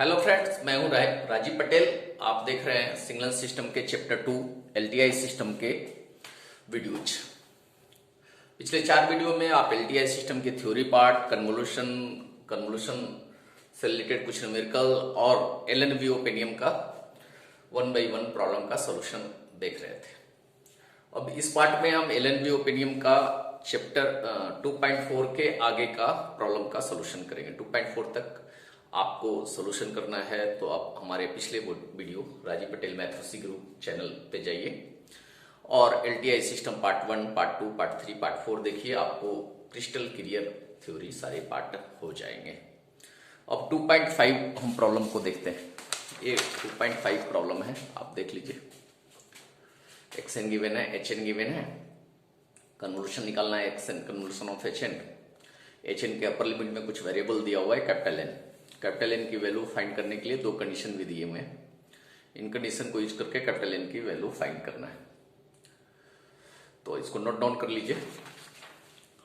Hello friends, मैं हूं राजीव पटेल। आप देख रहे हैं सिग्नल सिस्टम के चैप्टर 2 एलटीआई सिस्टम के वीडियोज। पिछले 4 वीडियो में आप एलटीआई सिस्टम के थ्योरी पार्ट, कन्वोल्यूशन से रिलेटेड कुछ न्यूमेरिकल और एलएनवी ओपिनियन का 1 बाय 1 प्रॉब्लम का सॉल्यूशन देख रहे थे। अब इस पार्ट में हम एलएनवी ओपिनियन का चैप्टर 2.4 के आगे का प्रॉब्लम का सॉल्यूशन करेंगे। 2.4 तक आपको सॉल्यूशन करना है तो आप हमारे पिछले video Rajiv Patel maths group channel पे जाइए और LTI system part 1, part 2, part 3, part 4 देखिए। आपको क्रिस्टल क्लियर थ्योरी सारे पार्ट हो जाएंगे। अब 2.5 हम प्रॉब्लम को देखते हैं। ये 2.5 प्रॉब्लम है, आप देख लीजिए। एक्सएन गिवन है, एचएन गिवन है, कन्वोल्यूशन निकालना है x n, convolution of h n. H n के अपर लिमिट में कुछ वेरिएबल दिया हुआ है कैपिटल एन। कैपिटल एन की वैल्यू फाइंड करने के लिए 2 कंडीशन भी दिए हुए हैं। इन कंडीशन को यूज करके कैपिटल एन की वैल्यू फाइंड करना है। तो इसको नोट डाउन कर लीजिए।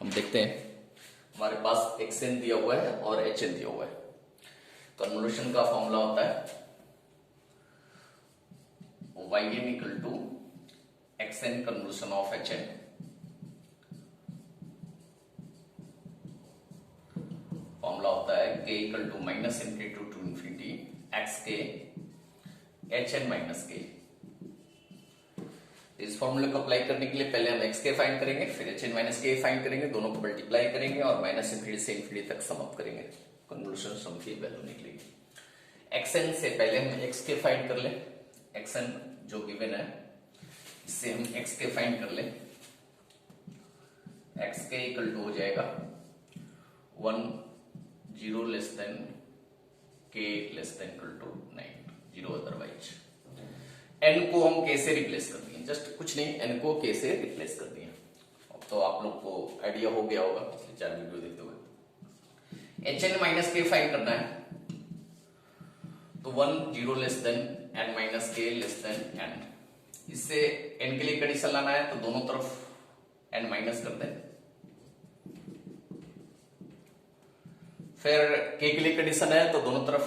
हम देखते हैं, हमारे पास एक्सएन दिया हुआ है और एचएन दिया हुआ है। कन्वोल्यूशन का फॉर्मूला होता है yn equal to x n convolution of h n formula होता है k equal to minus infinity to infinity x k h n minus k. इस फॉर्मूले को अप्लाई करने के लिए पहले हम एक्स के फाइंड करेंगे, फिर H n minus k find करेंगे, दोनों को मल्टीप्लाई करेंगे और माइनस इनफिनिटी से इन्फिनिटी तक सम अप करेंगे। कन्वोल्यूशन सम की वैल्यू निकलेगी। एक्सएन से पहले हम एक्स के फाइंड कर ले। एक्सएन जो गिवन है इससे हम एक्स के फाइंड कर ले। एक्स के इक्वल टू हो जाएगा 1 0 less than k less than equal to 9 0 otherwise. n को हम k से रिप्लेस कर दिए, जस्ट कुछ नहीं, n को k से रिप्लेस कर दिए। अब तो आप लोग को आइडिया हो गया होगा पिछले 4 वीडियो देखते हुए। hn माइनस k फाइंड करना है तो 1 0 less then n minus k less then n। इससे n के लिए कंडीशन लाना है तो दोनों तरफ n माइनस कर दें। फिर k के लिए कंडीशन है तो दोनों तरफ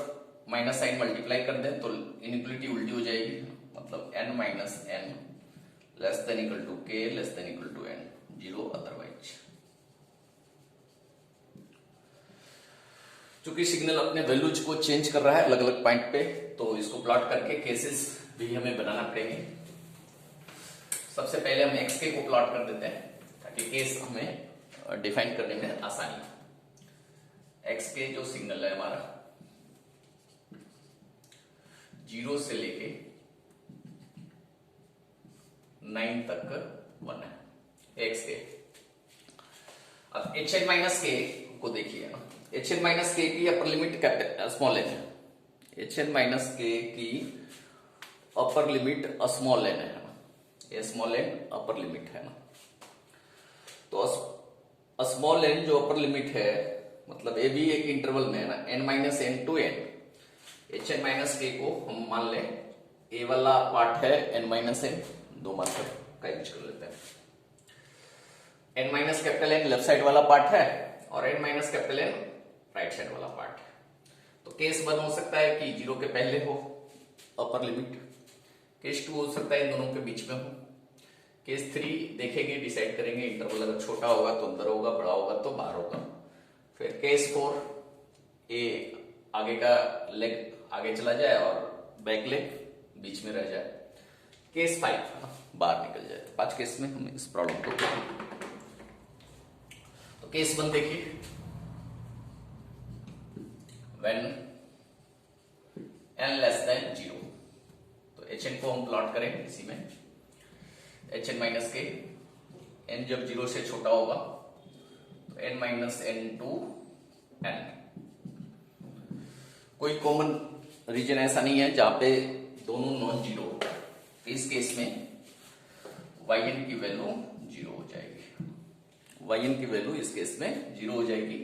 माइनस साइन मल्टीप्लाई कर दें तो इनइक्वलिटी उल्टी हो जाएगी। मतलब n minus n less than equal to k less than equal to n 0 otherwise. चूंकि सिग्नल अपने वैल्यूज को चेंज कर रहा है अलग अलग पॉइंट पे, तो इसको प्लॉट करके केसेस भी हमें बनाना पड़ेंगे। सबसे पहले हम xk को प्लॉट कर देते हैं ताकि केस हमें डिफाइन करने में आसानी हो। xk जो सिग्नल है हमारा 0 से लेके 9 तक 1 है xk। अब hn माइनस k को देखिए ना, hn माइनस k की अपर लिमिट स्मॉल एन है। hn माइनस k की अपर लिमिट स्मॉल एन है ना, ये स्मॉल एन अपर लिमिट है ना। तो स्मॉल एन जो अपर लिमिट है मतलब ये भी एक इंटरवल में है ना, n minus N to N. H n minus k को हम मान लें ए वाला पार्ट है n माइनस एन, 2 मार्कर का यूज कर लेते हैं। n minus capital N left side वाला पार्ट है और n minus capital N right side वाला पार्ट है। तो केस 1 हो सकता है कि 0 के पहले हो अपर लिमिट, केस 2 हो सकता है इन दोनों के बीच में हो, केस 3 देखेंगे, डिसाइड करेंगे। इंटरवल अगर छोटा होगा तो अंदर होगा, बड़ा होगा तो बाहर होगा। फिर केस 4 ए आगे का लेग आगे चला जाए और बैक लेग बीच में रह जाए। केस 5 बाहर निकल जाए। 5 केस में हम इस प्रॉब्लम को तो केस 1 देखिए, व्हेन n लेस देन 0 तो hn को हम प्लॉट करेंगे इसी में। hn माइनस के n जब 0 से छोटा होगा तो n minus N to n। कोई कॉमन रीजन ऐसा नहीं है जहां पे दोनों नॉन जीरो हो। इस केस में yn की वैल्यू 0 हो जाएगी। yn की वैल्यू इस केस में 0 हो जाएगी।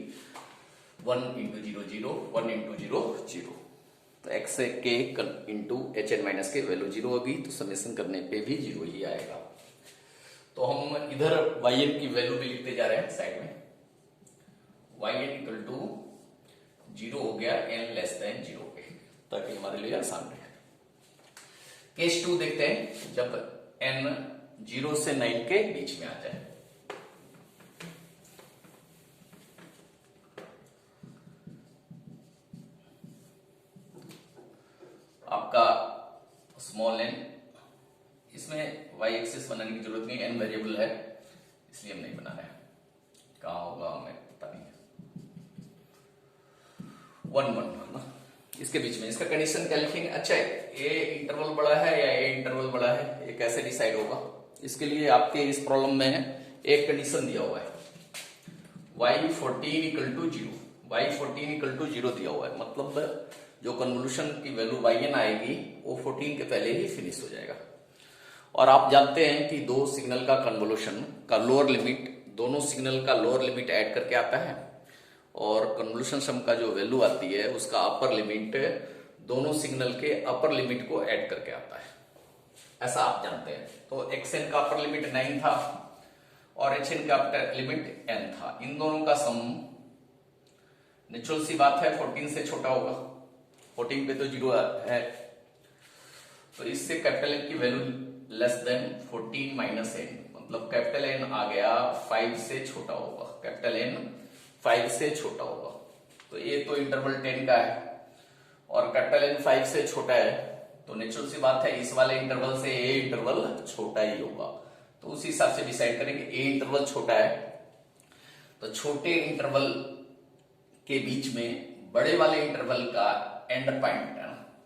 1 इंटू 0 0, 1 इंटू 0 0। तो x से k into h n minus k value 0 होगी तो समेशन करने पे भी 0 ही आएगा। तो हम इधर yn की वैल्यू भी लिखते जा रहे हैं साइड में। yn इक्वल टू 0 हो गया n लेस देन 0 पे। ताकि हमारे लिए आसान रहे। केस 2 देखते हैं, जब n 0 से 9 के बीच में आ जाए। आपका स्मॉल n, इसमें y एक्सिस बनाने की जरूरत नहीं, n वेरिएबल है इसलिए हम नहीं बना रहे हैं। कहाँ होगा हमें पता नहीं। 1 1 ना, इसके बीच में इसका कंडीशन क्या लिखेंगे? अच्छा, ए इंटरवल बड़ा है या ए इंटरवल बड़ा है, ये कैसे डिसाइड होगा? इसके लिए आपके इस प्रॉब्लम में एक कंडीशन दिया हुआ है, y14 equal to 0, y14 equal to 0 दिया हुआ है। मतलब जो कन्वोल्यूशन की वैल्यू yn आएगी वो 14 के पहले ही फिनिश हो जाएगा। और आप जानते हैं कि दो सिग्नल का कन्वोल्यूशन का लोअर लिमिट, दोनों सिग्नल का लोअर लिमिट ऐड करके आता है, और कन्वोल्यूशन सम का जो वैल्यू आती है उसका अपर लिमिट दोनों सिग्नल के अपर लिमिट को ऐड करके आता है, ऐसा आप जानते हैं। तो xn का अपर लिमिट 9 था और hn का अपर लिमिट n था। इन दोनों का सम नेचुरल सी बात है 14 से छोटा होगा, 14 पे तो 0 है, तो इससे कैपिटल N की value less than 14 minus n, मतलब कैपिटल N आ गया 5 से छोटा होगा, कैपिटल N 5 से छोटा होगा। तो ये तो इंटरवल 10 का है और कैपिटल N 5 से छोटा है, तो नेचुरल सी बात है इस वाले इंटरवल से ए इंटरवल छोटा ही होगा। तो उस हिसाब से डिसाइड करेंगे। ए इंटरवल छोटा है तो छोटे इंटरवल के बीच में बड़े वाले इंटरवल का एंड पॉइंट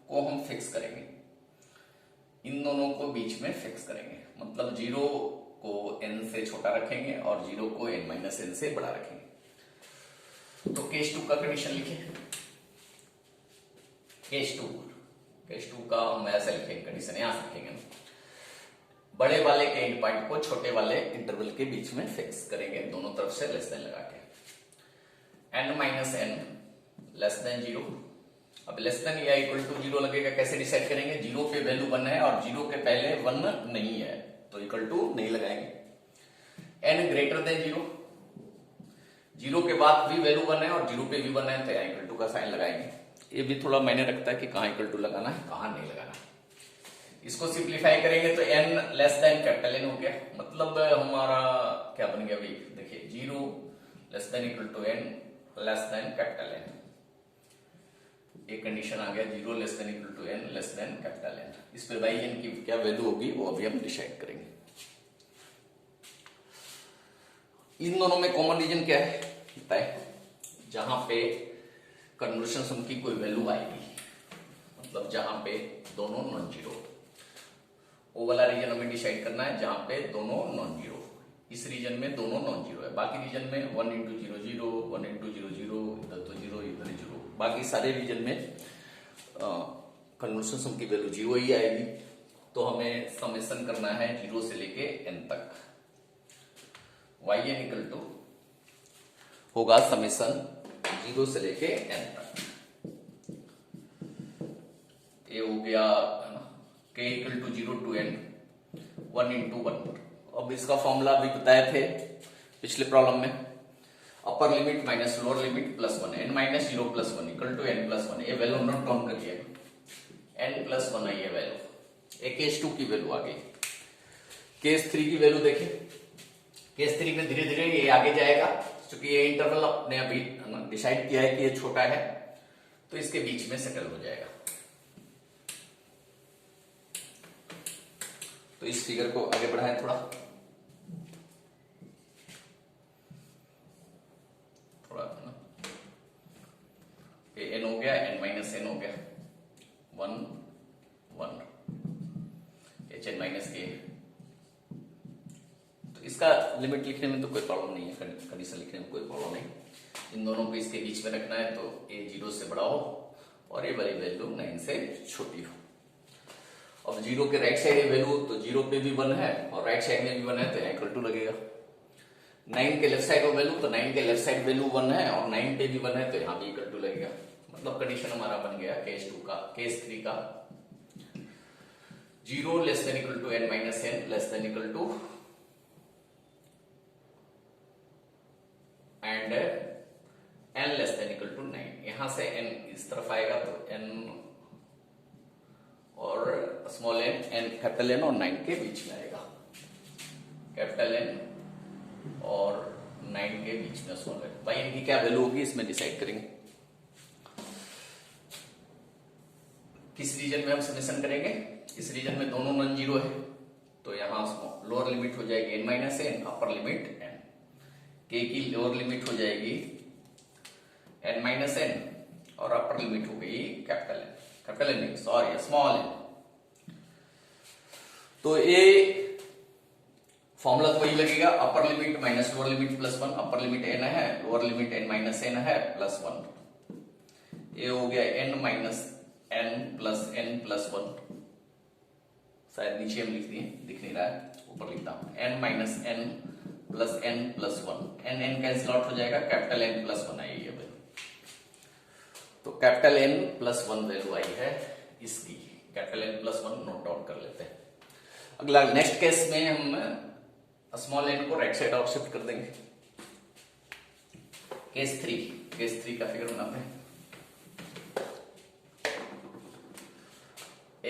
को हम फिक्स करेंगे, इन दोनों को बीच में फिक्स करेंगे, मतलब 0 को n से छोटा रखेंगे और 0 को n माइनस n से बड़ा रखेंगे। तो केस 2 का कंडीशन लिखे। केस 2 का हम ऐसे लिखेंगे, कंडीशन यहां से लिखेंगे, बड़े वाले के एंड पॉइंट को छोटे वाले इंटरवल के बीच में फिक्स करेंगे, दोनों तरफ से लेस देन लगा के। n minus n less then 0। अब लेस देन या इक्वल टू 0 लगेगा, कैसे डिसाइड करेंगे? 0 पे वैल्यू 1 है और 0 के पहले 1 नहीं है, तो इक्वल टू नहीं लगाएंगे। n ग्रेटर देन 0, 0 के बाद भी वैल्यू 1 है और 0 पे भी 1 है, तो यहाँ इक्वल टू का साइन लगाएंगे। ये भी थोड़ा मायने रखता है कि कहाँ इक्वल टू लगाना है, कहाँ नहीं लगाना है। इसको सिंप्लीफाई करेंगे तो n less than capital N हो गया, मतलब हमारा क्या बन गया भाई? देखिए 0 less than equal to n less than capital N, एक कंडीशन आ गया 0 less than equal to n less than capital N। इस पर बाई n की क्या वैल्यू होगी वो अभी हम डिसाइड करेंगे। इन दोनों में कॉमन रीजन क्या है बताए? जहां पे कन्वोल्यूशन सम की कोई वैल्यू आएगी, मतलब जहां पे दोनों नॉन जीरो, वो वाला रीजन हमें डिसाइड करना है जहां पे दोनों नॉन जीरो। इस रीजन में दोनों नॉन जीरो है, बाकी रीजन में 1 इंटू 0 0, 1 इंटू 0 0, इधर तो 0 इधर 0, बाकी सारे रीजन में कन्वोल्यूशन सम की वैल्यू 0 ही आएगी। तो हमें समेशन करना है 0 से लेके n तक। yn इक्वल टू होगा समेशन 0 से लेके n तक। ये हो गया k equal to 0 to n 1 into 1। अब इसका फॉर्मूला अभी बताए थे पिछले प्रॉब्लम में, upper limit minus lower limit plus 1, n minus 0 plus 1 equal to n plus 1। ये वैल्यू नोट डाउन करिए, n प्लस 1 है ये वैल्यू। एक केस 2 की वैल्यू आ गई। केस 3 की वैल्यू देखिए, केस 3 में धीरे धीरे ये आगे जाएगा, क्योंकि ये इंटरवल अपने अभी डिसाइड किया है कि ये छोटा है, तो इसके बीच में सेटल हो जाएगा। तो इस फिगर को आगे बढ़ाएं थोड़ा, n हो गया, n माइनस n हो गया, 1 1, hn माइनस k। तो इसका लिमिट लिखने में तो कोई प्रॉब्लम नहीं है, कंडीशन लिखने में कोई प्रॉब्लम नहीं। इन दोनों को इसके बीच में रखना है, तो a 0 से बड़ा हो और ये वाली वैल्यू 9 से छोटी हो। अब 0 के राइट साइड ये वैल्यू, तो 0 पे भी 1 है और राइट साइड में भी 1 है, तो यहाँ इक्वल टू लगेगा। 9 के लेफ्ट साइड हो वैल्यू, तो 9 के लेफ्ट साइड वैल्यू 1 है और 9 पे भी 1 है, तो यहाँ भी इक्वल टू लगेगा। मतलब कंडीशन हमारा बन गया केस 2 का, केस 3 का 0 less than equal to n minus n less than equal to and n less than equal to 9। यहां से n इस तरफ आएगा तो n small N N capital N और 9 के बीच में आएगा, कैपिटल एन और 9 के बीच में स्मॉल एन। भाई इनकी क्या वैल्यू होगी इसमें डिसाइड करेंगे। किस रीजन में हम समेशन करेंगे, इस रीजन में दोनों नॉन जीरो है, तो यहां लोअर लिमिट हो जाएगी n minus N, upper limit n, k की लोअर लिमिट हो जाएगी n माइनस एन और अपर लिमिट हो गई कैपिटल एन, कैपिटल एन नहीं सॉरी स्मॉल एन। तो ये फॉर्मूला तो वही लगेगा, upper limit minus lower limit plus 1, upper limit n है, lower limit n minus N है प्लस 1, ये हो गया n माइनस n प्लस 1, शायद नीचे हम लिख दिए, दिख नहीं रहा है, ऊपर लिखता हूं n minus n plus 1, n cancel out हो जाएगा, कैपिटल N प्लस 1 आई है वैल्यू, तो कैपिटल N प्लस 1 वैल्यू आई है इसकी, capital N plus 1 note down कर लेते हैं। अगला नेक्स्ट केस में हम स्मॉल n को राइट साइड आउट शिफ्ट कर देंगे। केस 3 का फिगर बनाते हैं।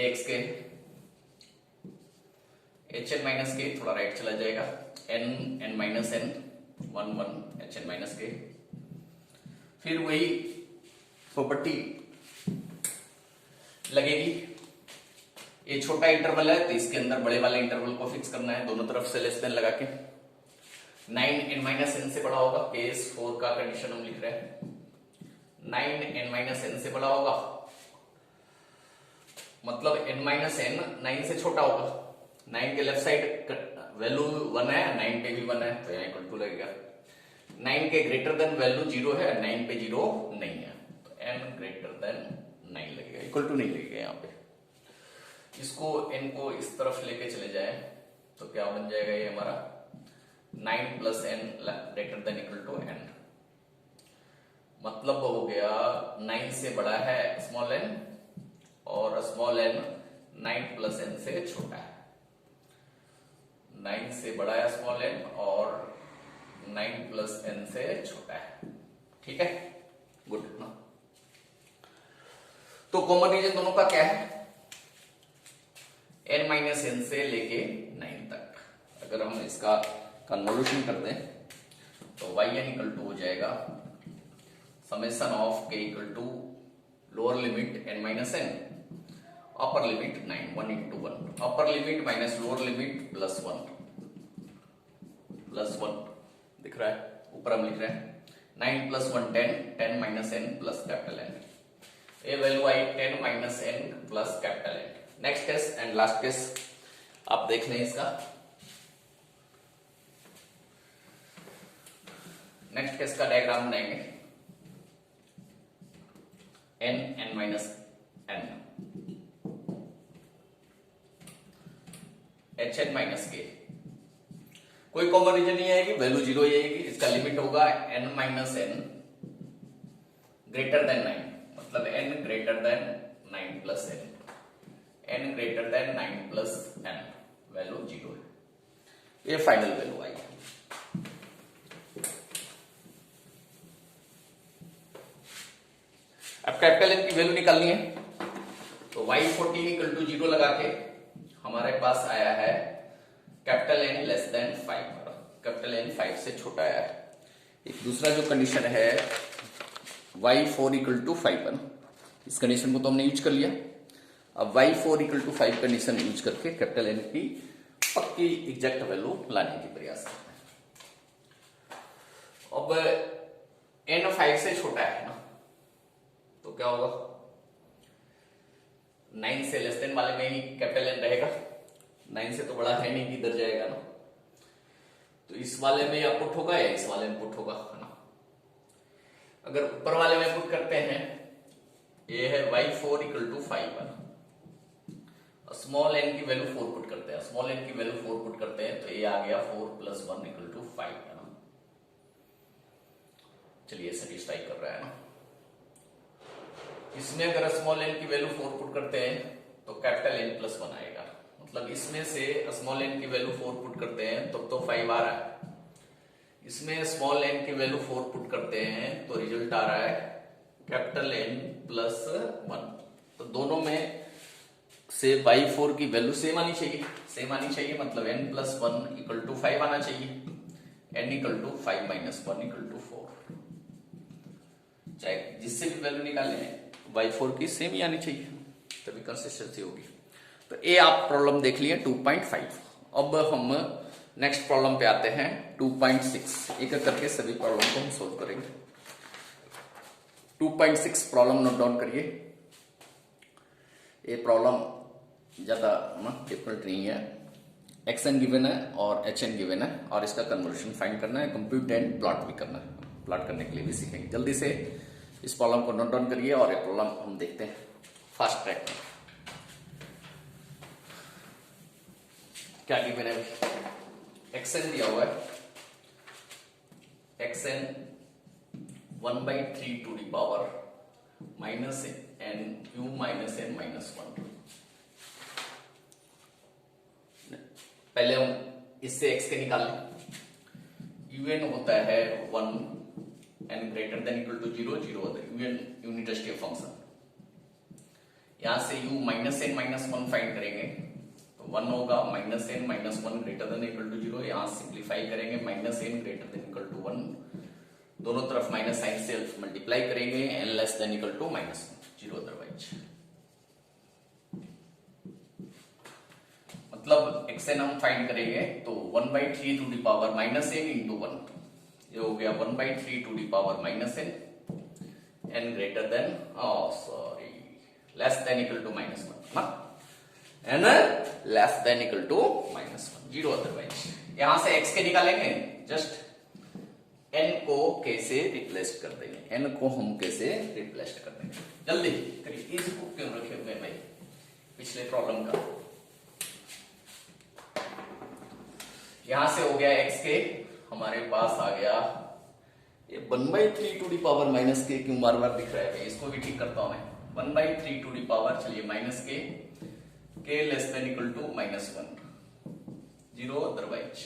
ax के hn माइनस के थोड़ा राइट चला जाएगा, n minus n 1 hn minus के, फिर वही प्रॉपर्टी लगेगी। ये छोटा इंटरवल है तो इसके अंदर बड़े वाले इंटरवल को फिक्स करना है, दोनों तरफ से लेस देन लगा के। 9 n माइनस n से बड़ा होगा, केस 4 का कंडीशन हम लिख रहे हैं, 9 n माइनस n से बड़ा होगा, मतलब n माइनस n 9 से छोटा होगा। 9 के लेफ्ट साइड वैल्यू 1 है, 9 पे भी 1 है, तो यहाँ इक्वल टू लगेगा। 9 के ग्रेटर देन वैल्यू 0 है, 9 पे 0 नहीं है, तो n ग्रेटर देन 9 लगेगा, इक्वल टू नहीं लगेगा यहाँ पे। इसको n को इस तरफ लेके चले जाए तो क्या बन जाएगा ये हमारा 9 plus n greater than equal to n, मतलब हो गया 9 से बड़ा है स्मॉल n और स्मॉल n 9 प्लस n से छोटा है। 9 से बड़ा है स्मॉल n और 9 प्लस n से छोटा है, ठीक है, गुड ना। तो कॉमन रीजन दोनों का क्या है, n माइनस n से लेके 9 तक। अगर हम इसका कन्वोल्यूशन कर दें तो yn इक्वल टू हो जाएगा summation of k equal to lower limit n minus n, upper limit 9 1 into 1, upper limit minus lower limit plus 1 दिख रहा है, ऊपर हम लिख रहे हैं 9 plus 1 10 minus n plus capital N, ये value I 10 minus n plus capital N। Next case and last case आप देख लें इसका। नेक्स्ट केस का डायग्राम बनाएंगे, n minus n, hn minus k, कोई कॉमन रीजन नहीं आएगी, वैल्यू 0 ही आएगी। इसका लिमिट होगा n minus n greater then 9, मतलब n greater then 9 plus n, n greater then 9 plus n, value 0 है, ये फाइनल वैल्यू आई। अब कैपिटल N की वैल्यू निकालनी है, तो y14 इक्वल टू 0 लगा के हमारे पास आया है capital N less then 5, capital N 5 से छोटा आया है। एक दूसरा जो कंडीशन है y4 इक्वल टू 5 है ना, इस कंडीशन को तो हमने यूज कर लिया। अब y4 equal to 5 condition use करके कैपिटल N की पक्की एग्जैक्ट वैल्यू लाने की प्रयास करते हैं। अब n 5 से छोटा है ना, तो क्या होगा, 9 से लेस देन वाले में ही कैपिटल N रहेगा, 9 से तो बड़ा है नहीं, किधर जाएगा ना, तो इस वाले में या पुट होगा या इस वाले में पुट होगा, है ना। अगर ऊपर वाले में पुट करते हैं, ये है y4 इक्वल टू 5 है ना, स्मॉल n की वैल्यू 4 पुट करते हैं, स्मॉल n की वैल्यू 4 पुट करते हैं, तो ये आ गया 4 प्लस 1 इक्वल टू 5 है ना। चलिए सेटिस्फाई कर रहा है ना। इसमें अगर स्मॉल n की वैल्यू 4 पुट करते हैं तो कैपिटल N प्लस 1 आएगा, मतलब इसमें से स्मॉल n की वैल्यू 4 पुट करते हैं तो 5 आ रहा है, इसमें स्मॉल n की वैल्यू 4 पुट करते हैं तो रिजल्ट आ रहा है कैपिटल N प्लस 1। तो दोनों में से y4 की वैल्यू सेम आनी चाहिए, सेम आनी चाहिए मतलब n+1 इक्वल टू 5 आना चाहिए, n equal to 5 minus 1 equal to 4। चाहे जिससे भी वैल्यू निकाले y4 की सेम ही आनी चाहिए, तभी कंसिस्टेंसी होगी। तो ये आप प्रॉब्लम देख लिए 2.5। अब हम नेक्स्ट प्रॉब्लम पे आते हैं 2.6। एक एक करके सभी प्रॉब्लम को हम सोल्व करेंगे। 2.6 प्रॉब्लम नोट डाउन करिए। ये प्रॉब्लम ज्यादा डिफिकल्ट नहीं है। एक्स एन गिवन है और एच एन गिवन है और इसका कन्वर्शन फाइंड करना है, कंप्यूट एंड प्लॉट भी करना है। प्लॉट करने के लिए भी सीखेंगे। जल्दी से इस प्रॉब्लम को नोट डाउन करिए और ये प्रॉब्लम हम देखते हैं फास्ट ट्रैक में। क्या गिवन है? एक्स एन दिया हुआ है, x n 1/3 to the power minus n q minus n minus 1। पहले हम इससे x के निकाल लें। un होता है 1 n greater than equal to 0 0 होता है un यूनिट स्टेप फंक्शन। यहां से u minus n minus 1 find करेंगे तो 1 होगा, minus n minus 1 greater than equal to 0। यहां सिंप्लीफाई करेंगे, minus n greater than equal to 1, दोनों तरफ माइनस साइन से मल्टीप्लाई करेंगे, n less than equal to minus 0 otherwise. मतलब एक्स एन हम फाइंड करेंगे तो 1/3 to the power minus n into 1, ये हो गया 1/3 to the power minus N, n greater than less than equal to minus 1 ना, n less than equal to minus 1 0 otherwise. यहां से एक्स के निकालेंगे, जस्ट एन को कैसे रिप्लेस कर देंगे, एन को हम कैसे रिप्लेस कर देंगे। जल्दी करिए, इसको क्यों रखे हुए भाई पिछले प्रॉब्लम का। यहां से हो गया x के, हमारे पास आ गया ये 1/3 टू दी पावर माइनस के, क्यों बार बार दिख रहा है, इसको भी ठीक करता हूं मैं। 1/3 टू दी पावर, चलिए minus k less than equal to minus 1 0 otherwise.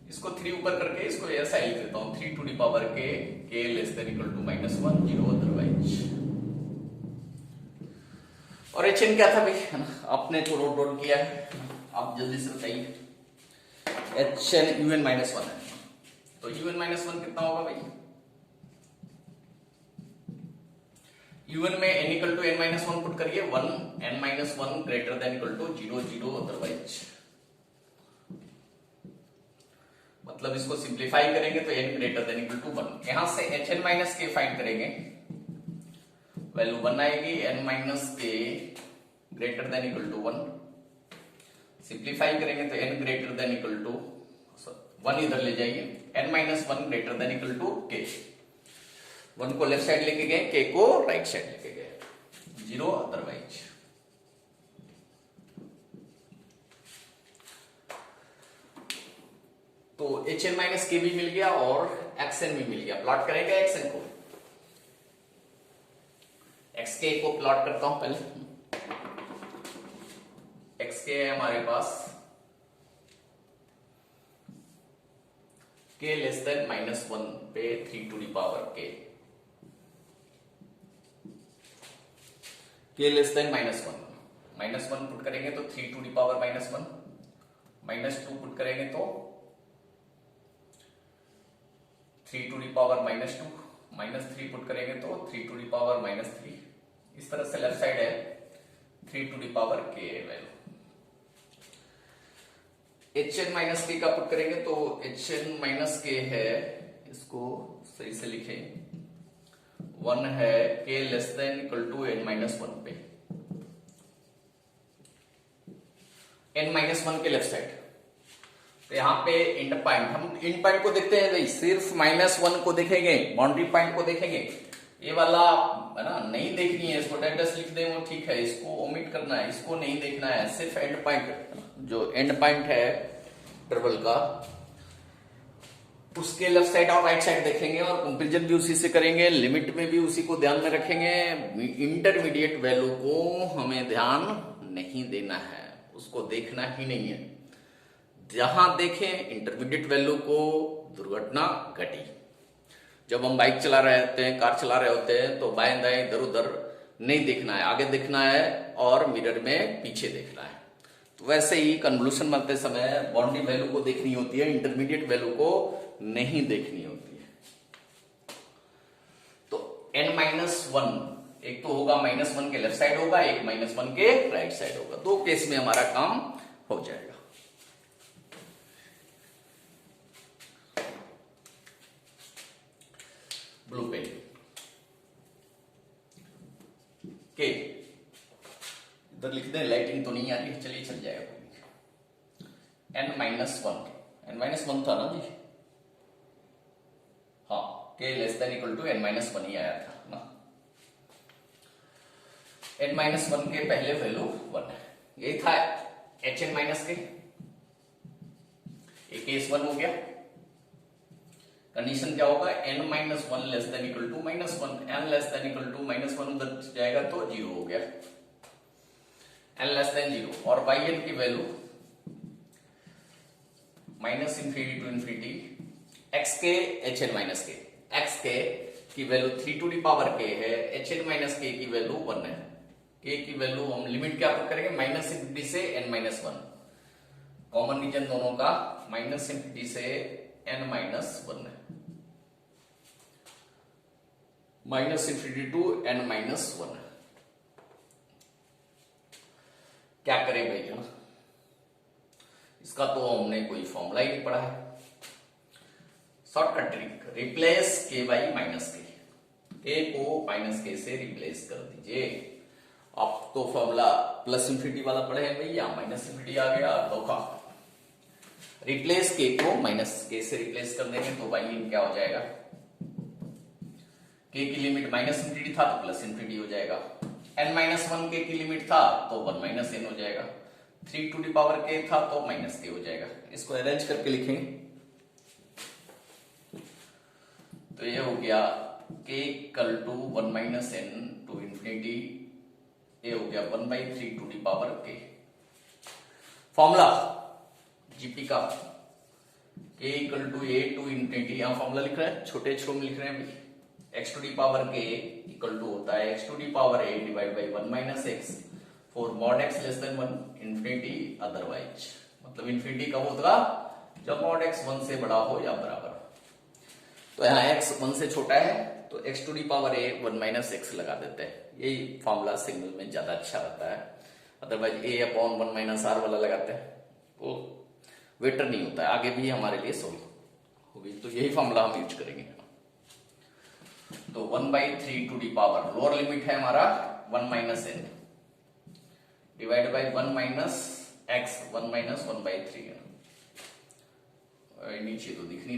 इसको 3 ऊपर करके इसको ऐसा ही लिख देता हूं, 3 to the power k less than equal to minus 1 0 otherwise. और एच एन क्या था भाई, है ना, आपने तो नोट डाउन किया है, आप जल्दी से बताइए। H n u n minus 1 है, तो यू एन माइनस 1 कितना होगा भाई? यू एन में n equal to n minus 1 put करिए, 1 n minus 1 greater than equal to 0 0 otherwise. मतलब इसको सिंप्लीफाई करेंगे तो n greater than equal to 1। यहां से h n minus k find करेंगे, वैल्यू 1 आएगी, n minus k greater than equal to 1। Simplify करेंगे तो n greater than equal to 1 इधर ले जाइए, n minus 1 greater than equal to k। 1 को लेफ्ट साइड लेके गए, k को राइट साइड लेके गए, 0 अदरवाइज। तो एच एन माइनस के भी मिल गया और एक्स एन भी मिल गया। प्लॉट करेंगे एक्स एन को, एक्स के को प्लॉट करता हूं पहले। एक्स के है हमारे पास के लेस देन माइनस 1 पे 3 to the power k less than minus 1 put करेंगे तो 3 to the power minus 1, minus 2 put करेंगे तो 3 to the power minus 2, minus 3 put करेंगे तो 3 टू दी पावर माइनस 3। इस तरह से लेफ्ट साइड है 3 टू दी पावर के वैल्यू। एच एन माइनस के का पुट करेंगे तो एच एन माइनस के है, इसको सही से लिखे, 1 है k less than equal to n minus 1 पे, एन माइनस 1 के लेफ्ट साइड। तो यहां पे एंड पॉइंट, हम एंड पॉइंट को देखते हैं भाई, सिर्फ -1 को देखेंगे, बाउंड्री पॉइंट को देखेंगे। ये वाला है ना, नहीं देखनी है, इसको डायरेक्ट लिख दें वो ठीक है, इसको ओमिट करना है, इसको नहीं देखना है, सिर्फ एंड पॉइंट, जो एंड पॉइंट है इंटरवल का, उसके लेफ्ट साइड और राइट साइड देखेंगे और कंपैरिजन भी उसी से करेंगे, लिमिट में भी उसी को ध्यान में रखेंगे। इंटरमीडिएट वैल्यू को हमें ध्यान नहीं देना है, उसको देखना ही नहीं है। जहां देखें इंटरमीडिएट वैल्यू को, दुर्घटना घटी। जब हम बाइक चला रहे होते हैं, कार चला रहे होते हैं, तो बाएं दाएं इधर उधर नहीं देखना है, आगे देखना है और मिरर में पीछे देखना है। तो वैसे ही कन्वोल्यूशन बनते समय बाउंड्री वैल्यू को देखनी होती है, इंटरमीडिएट वैल्यू को नहीं देखनी होती है। तो n-1 एक तो होगा -1 के लेफ्ट साइड होगा, एक -1 के राइट साइड होगा। दो केस में हमारा काम हो जाएगा। ब्लू पेन के इधर लिख दें, लाइटिंग तो नहीं आ रही, चलिए चल जाएगा। n-1 था ना जी, हाँ, k <= n-1 ही आया था ना। n-1 के पहले वैल्यू 1 है, यही था hn-k, एक केस 1 हो गया। कंडीशन क्या होगा, n-1 <= -1, n <= -1 उधर जाएगा तो 0 हो गया, n<0। और yn की value -∞ to xk hn-k, xk की वैल्यू 3 है, hn-k की वैल्यू 1 है। k की वैल्यू हम लिमिट क्या पुट करेंगे, -∞ से n-1, कॉमन रीजन दोनों का -∞ से n-1 है, -∞ to n-1। क्या करें भैया, इसका तो हमने कोई फॉर्मूला ही नहीं पढ़ा है। Shortcut trick, replace k by -k, k को -k से रिप्लेस कर दीजिए। आप तो फॉर्मूला +∞ वाला पढ़े हैं भैया, -∞ आ गया धोखा। रिप्लेस k को -k से रिप्लेस कर देंगे तो y क्या हो जाएगा, k की लिमिट -∞ था तो +∞ हो जाएगा, n-1 k की लिमिट था तो 1 - n हो जाएगा, 3 था तो -k हो जाएगा। इसको अरेंज करके लिखेंगे तो ये हो गया k = 1 - n to infinity, ये हो गया 1/3 फॉर्मूला जीपी का k = a to infinity, यहां फॉर्मूला लिख रहे हैं, छोटे अक्षरों में लिख रहे हैं भाई। x⁴k इक्वल टू होता है x⁴ divide by 1 - x for mod x < 1 infinity otherwise, मतलब इंफिनिटी कब होगा, जब mod x 1 से बड़ा हो या बराबर। तो यहाँ x 1 से छोटा है तो x⁴ 1 - x लगा देते हैं, यही फॉर्मूला सिग्नल में ज्यादा अच्छा रहता है। अदरवाइज a/1 - r वाला लगाते हैं वो वेटर नहीं होता है, आगे भी हमारे लिए सॉल्व होगी। तो यही फॉर्मूला हम यूज करेंगे। तो 1/3 लोअर लिमिट है हमारा 1 - n डिवाइड बाई 1 - x, 1 - 1/3 नीचे तो दिख नहीं रहा।